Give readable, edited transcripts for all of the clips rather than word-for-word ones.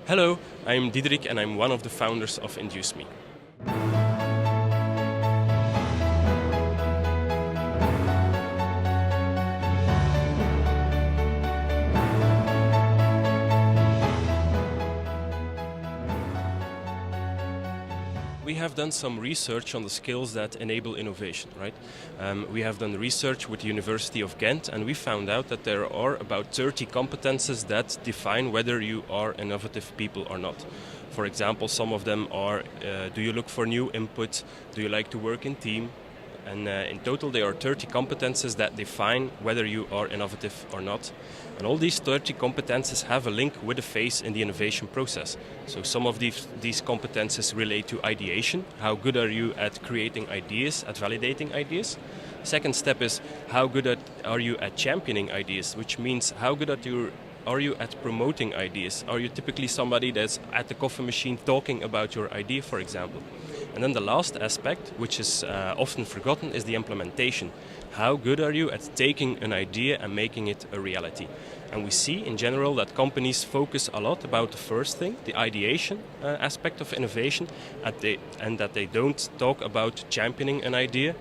Hello, I'm Diederik and I'm one of the founders of Induce Me. We have done some research on the skills that enable innovation, right? We have done research with the University of Ghent and we found out that there are about 30 competences that define whether you are innovative people or not. For example, some of them are, do you look for new input? Do you like to work in team? And in total there are 30 competences that define whether you are innovative or not. And all these 30 competences have a link with a phase in the innovation process. So some of these competences relate to ideation. How good are you at creating ideas, at validating ideas? Second step is how good are you at championing ideas, which means how good are you at promoting ideas? Are you typically somebody that's at the coffee machine talking about your idea, for example? And then the last aspect, which is often forgotten, is the implementation. How good are you at taking an idea and making it a reality? And we see in general that companies focus a lot about the first thing, the ideation aspect of innovation, and that they don't talk about championing an idea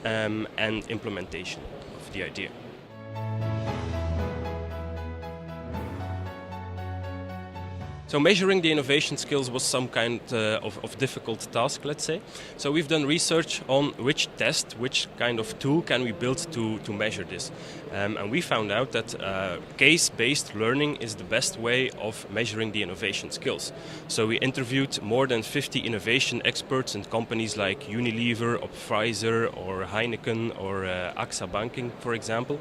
and implementation of the idea. So measuring the innovation skills was some kind of difficult task, let's say. So we've done research on which kind of tool can we build to measure this. And we found out that case-based learning is the best way of measuring the innovation skills. So we interviewed more than 50 innovation experts in companies like Unilever, or Pfizer, or Heineken, or AXA Banking, for example.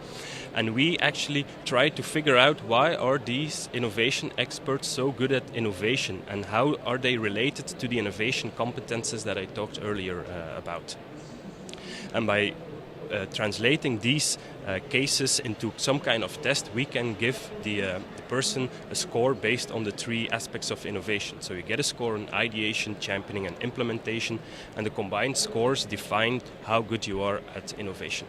And we actually tried to figure out why are these innovation experts so good at innovation and how are they related to the innovation competences that I talked earlier about. And by translating these cases into some kind of test, we can give the person a score based on the three aspects of innovation. So you get a score on ideation, championing and implementation, and the combined scores define how good you are at innovation.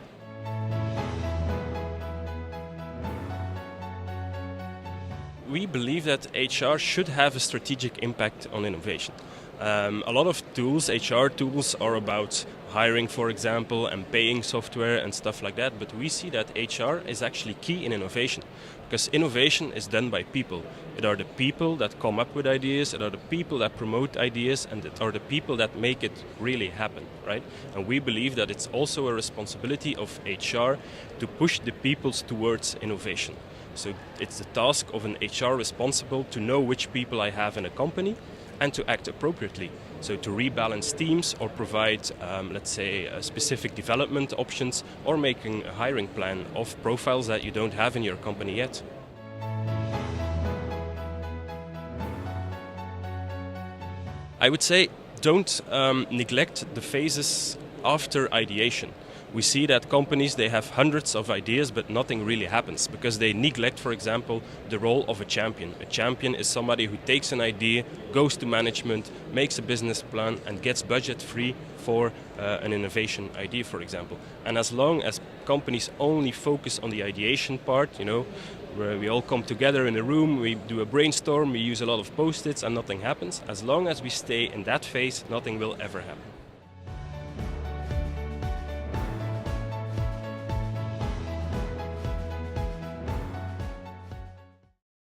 We believe that HR should have a strategic impact on innovation. A lot of tools, HR tools, are about hiring, for example, and paying software and stuff like that, but we see that HR is actually key in innovation, because innovation is done by people. It are the people that come up with ideas, it are the people that promote ideas, and it are the people that make it really happen, right? And we believe that it's also a responsibility of HR to push the peoples towards innovation. So it's the task of an HR responsible to know which people I have in a company and to act appropriately. So to rebalance teams or provide, let's say, specific development options or making a hiring plan of profiles that you don't have in your company yet. I would say don't neglect the phases after ideation. We see that companies, they have hundreds of ideas, but nothing really happens because they neglect, for example, the role of a champion. A champion is somebody who takes an idea, goes to management, makes a business plan and gets budget free for an innovation idea, for example. And as long as companies only focus on the ideation part, where we all come together in a room, we do a brainstorm, we use a lot of post-its and nothing happens, as long as we stay in that phase, nothing will ever happen.